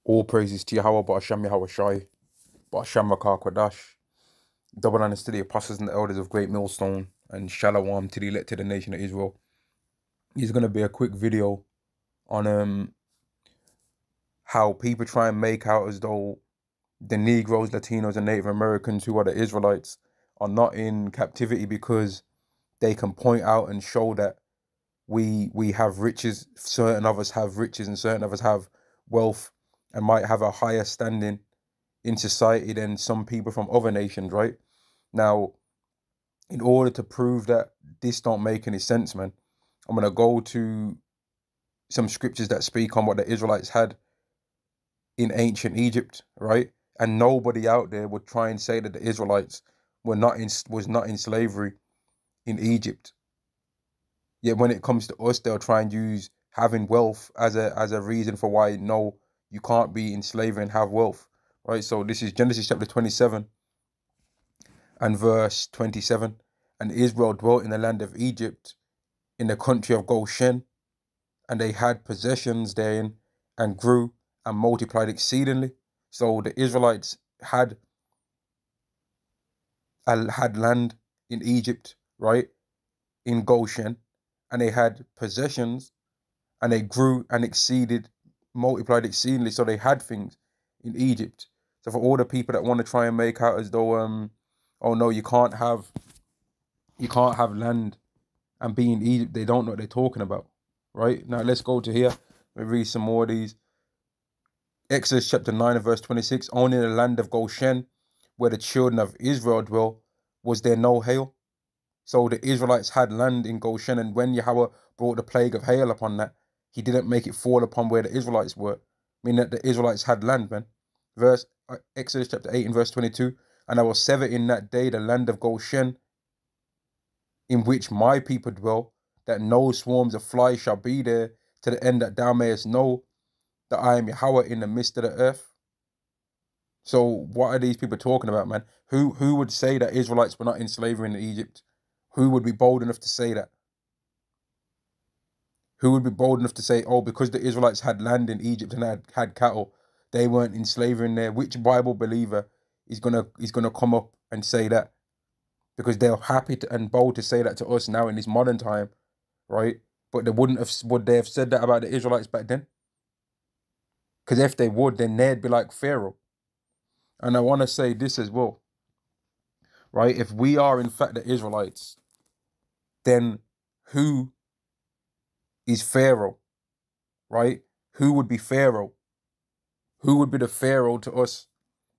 All praises to Yahweh, Ba'ashem Yahweh Shai, Ba'ashem Rakah Kwadash. Double honors to the apostles and the elders of Great Millstone, and Shalom to the elected nation of Israel. It's going to be a quick video on how people try and make out as though the Negroes, Latinos, and Native Americans who are the Israelites are not in captivity because they can point out and show that we have riches. Certain of us have riches and certain of us have wealth and might have a higher standing in society than some people from other nations, right? Now, in order to prove that this don't make any sense, man, I'm going to go to some scriptures that speak on what the Israelites had in ancient Egypt, right? And nobody out there would try and say that the Israelites was not in slavery in Egypt. Yet when it comes to us, they'll try and use having wealth as a reason for why no, you can't be in slavery and have wealth, right? So this is Genesis chapter 27 and verse 27. And Israel dwelt in the land of Egypt, in the country of Goshen, and they had possessions therein, and grew and multiplied exceedingly. So the Israelites had land in Egypt, right, in Goshen, and they had possessions, and they grew and multiplied exceedingly. So they had things in Egypt. So for all the people that want to try and make out as though oh no, you can't have land and be in Egypt, they don't know what they're talking about, right? Now let's go to here and read some more of these. Exodus chapter 9 and verse 26. Only in the land of Goshen, where the children of Israel dwell, was there no hail. So the Israelites had land in Goshen, and when Yahweh brought the plague of hail upon that, he didn't make it fall upon where the Israelites were, meaning that the Israelites had land, man. Exodus chapter 8 and verse 22. And I will sever in that day the land of Goshen, in which my people dwell, that no swarms of flies shall be there, to the end that thou mayest know that I am Yahweh in the midst of the earth. So what are these people talking about, man? Who would say that Israelites were not in slavery in Egypt? Who would be bold enough to say that? Who would be bold enough to say, oh, because the Israelites had land in Egypt and had cattle, they weren't in slavery in there? Which Bible believer is gonna come up and say that? Because they're happy and bold to say that to us now in this modern time, right? But would they have said that about the Israelites back then? Because if they would, then they'd be like Pharaoh. And I want to say this as well, right? If we are in fact the Israelites, then who is Pharaoh, right? Who would be Pharaoh? Who would be the Pharaoh to us?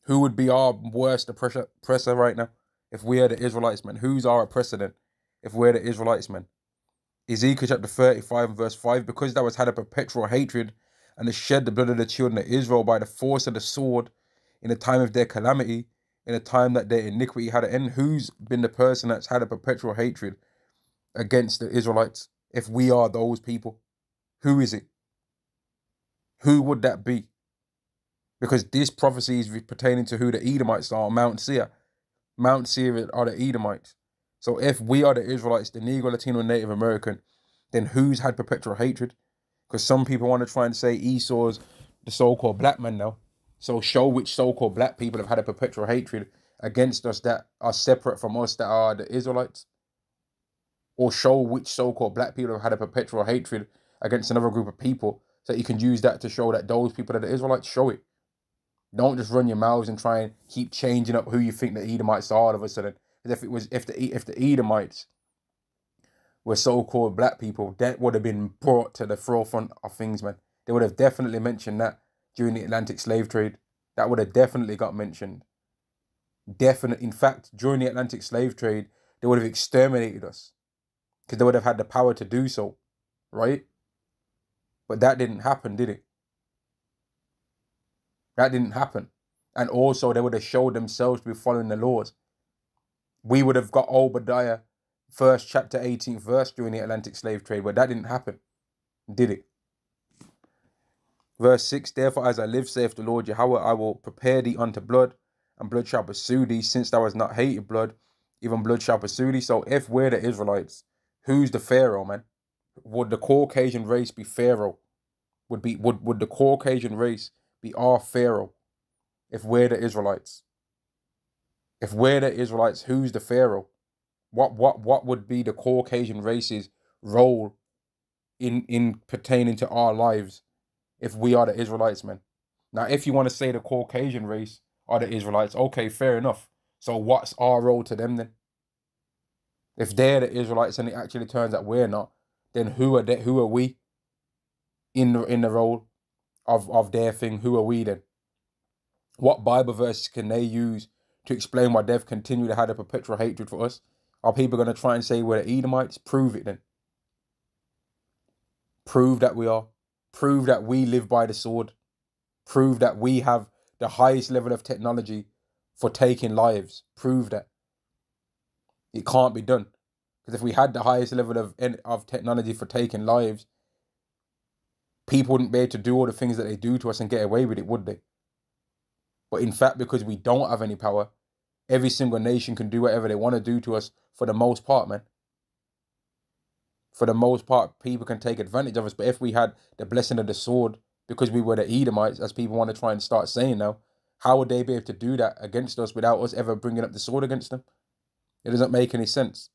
Who would be our worst oppressor right now? If we are the Israelites, man, who's our oppressor then? If we're the Israelites, man. Ezekiel chapter 35 and verse 5, because thou hast had a perpetual hatred and hast shed the blood of the children of Israel by the force of the sword in the time of their calamity, in the time that their iniquity had an end. Who's been the person that's had a perpetual hatred against the Israelites? If we are those people, who is it? Who would that be? Because this prophecy is pertaining to who the Edomites are, Mount Seir. Mount Seir are the Edomites. So if we are the Israelites, the Negro, Latino, Native American, then who's had perpetual hatred? Because some people want to try and say Esau's the so-called black man now. So show which so-called black people have had a perpetual hatred against us that are separate from us, that are the Israelites. Or show which so-called black people have had a perpetual hatred against another group of people, so that you can use that to show that those people are the Israelites. Show it. Don't just run your mouths and try and keep changing up who you think the Edomites are all of a sudden. Because if the Edomites were so-called black people, that would have been brought to the forefront of things, man. They would have definitely mentioned that during the Atlantic slave trade. That would have definitely got mentioned. In fact, during the Atlantic slave trade, they would have exterminated us, because they would have had the power to do so, right? But that didn't happen, did it? That didn't happen. And also, they would have showed themselves to be following the laws. We would have got Obadiah, 1st chapter 18th verse during the Atlantic slave trade, but that didn't happen, did it? Verse 6, therefore as I live, saith the Lord Yahweh, I will prepare thee unto blood, and blood shall pursue thee, since thou hast not hated blood, even blood shall pursue thee. So if we're the Israelites, who's the Pharaoh, man? Would the Caucasian race be Pharaoh? Would the Caucasian race be our Pharaoh if we're the Israelites? If we're the Israelites, who's the Pharaoh? What would be the Caucasian race's role in pertaining to our lives if we are the Israelites, man? Now, if you want to say the Caucasian race are the Israelites, okay, fair enough. So what's our role to them then? If they're the Israelites and it actually turns out we're not, then who are we in the role of their thing? Who are we then? What Bible verses can they use to explain why they've continued to have a perpetual hatred for us? Are people going to try and say we're the Edomites? Prove it then. Prove that we are. Prove that we live by the sword. Prove that we have the highest level of technology for taking lives. Prove that. It can't be done. Because if we had the highest level of technology for taking lives, people wouldn't be able to do all the things that they do to us and get away with it, would they? But in fact, because we don't have any power, every single nation can do whatever they want to do to us for the most part, man. For the most part, people can take advantage of us. But if we had the blessing of the sword, because we were the Edomites, as people want to try and start saying now, how would they be able to do that against us without us ever bringing up the sword against them? It doesn't make any sense.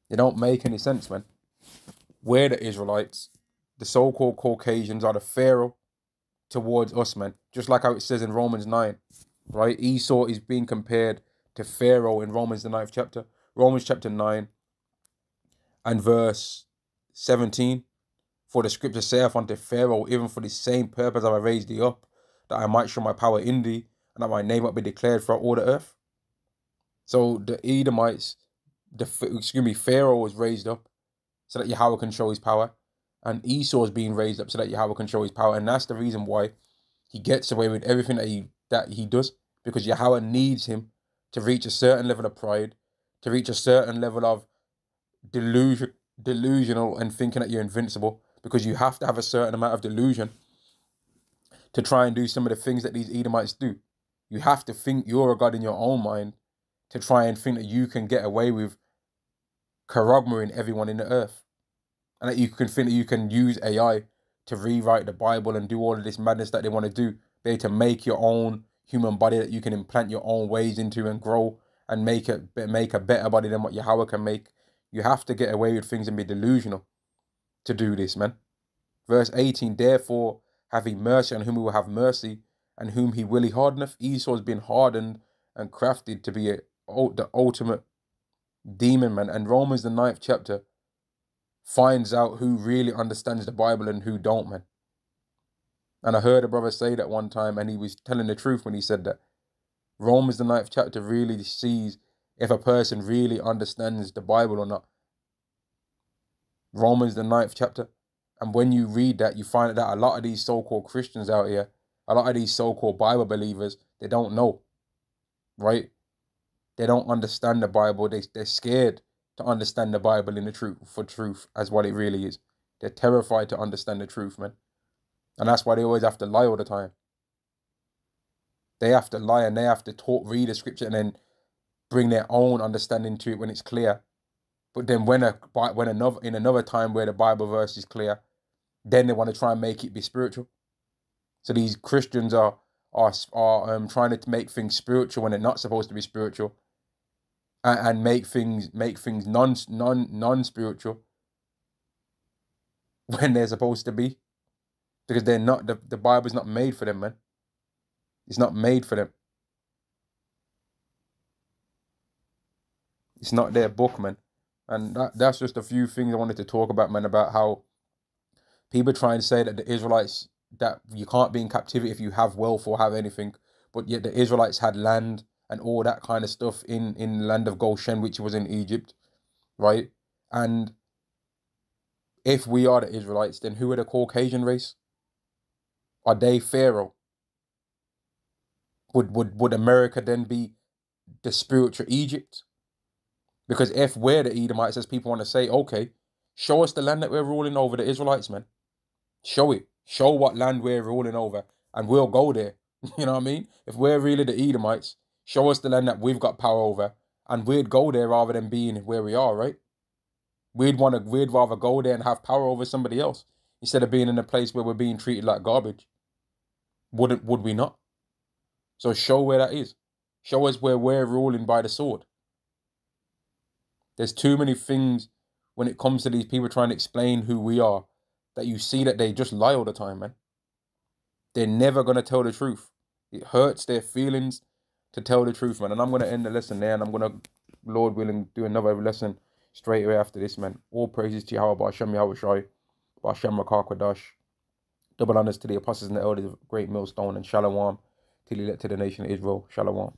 It don't make any sense, man. We're the Israelites. The so-called Caucasians are the Pharaoh towards us, man. Just like how it says in Romans 9, right? Esau is being compared to Pharaoh in Romans the 9th chapter. Romans chapter 9 and verse 17. For the scripture saith unto Pharaoh, even for the same purpose have I raised thee up, that I might show my power in thee, and that my name might be declared throughout all the earth. So the Edomites, Pharaoh was raised up so that Yahweh can show his power. And Esau is being raised up so that Yahweh can show his power. And that's the reason why he gets away with everything that he does. Because Yahweh needs him to reach a certain level of pride, to reach a certain level of delusional and thinking that you're invincible. Because you have to have a certain amount of delusion to try and do some of the things that these Edomites do. You have to think you're a God in your own mind to try and think that you can get away with corroborating everyone in the earth. And that you can think that you can use AI to rewrite the Bible and do all of this madness that they want to do. Be able to make your own human body that you can implant your own ways into and grow and make a better body than what Yahweh can make. You have to get away with things and be delusional to do this, man. Verse 18, therefore have he mercy on whom he will have mercy, and whom he will he hardeneth. Esau has been hardened and crafted to be the ultimate demon, man. And Romans the 9th chapter finds out who really understands the Bible and who don't, man. And I heard a brother say that one time, and he was telling the truth when he said that. Romans the 9th chapter really sees if a person really understands the Bible or not. Romans the 9th chapter. And when you read that, you find that a lot of these so-called Christians out here, a lot of these so-called Bible believers, they don't know, right? They don't understand the Bible. They're scared to understand the Bible in the truth as what it really is. They're terrified to understand the truth, man. And that's why they always have to lie all the time. They have to lie and they have to read the scripture and then bring their own understanding to it when it's clear. But then in another time where the Bible verse is clear, then they want to try and make it be spiritual. So these Christians are trying to make things spiritual when they're not supposed to be spiritual. And make things non-spiritual when they're supposed to be, because they're not. The Bible's not made for them, man. It's not made for them. It's not their book, man. And that's just a few things I wanted to talk about, man, about how people try and say that the Israelites, that you can't be in captivity if you have wealth or have anything, but yet the Israelites had land and all that kind of stuff in the land of Goshen, which was in Egypt, right? And if we are the Israelites, then who are the Caucasian race? Are they Pharaoh? Would America then be the spiritual Egypt? Because if we're the Edomites, as people want to say, okay, show us the land that we're ruling over, the Israelites, man. Show it. Show what land we're ruling over, and we'll go there. You know what I mean? If we're really the Edomites, show us the land that we've got power over, and we'd go there rather than being where we are, right? We'd rather go there and have power over somebody else instead of being in a place where we're being treated like garbage. Would we not? So show where that is. Show us where we're ruling by the sword. There's too many things when it comes to these people trying to explain who we are that you see that they just lie all the time, man. They're never going to tell the truth. It hurts their feelings to tell the truth, man. And I'm going to end the lesson there, and I'm going to, Lord willing, do another lesson straight away after this, man. All praises to Yahweh, Ba'ashem Yahweh Shai, Ba'ashem Rakah Kodash. Double honors to the apostles and the elders of Great Millstone, and Shalom till he led to the nation of Israel. Shalom.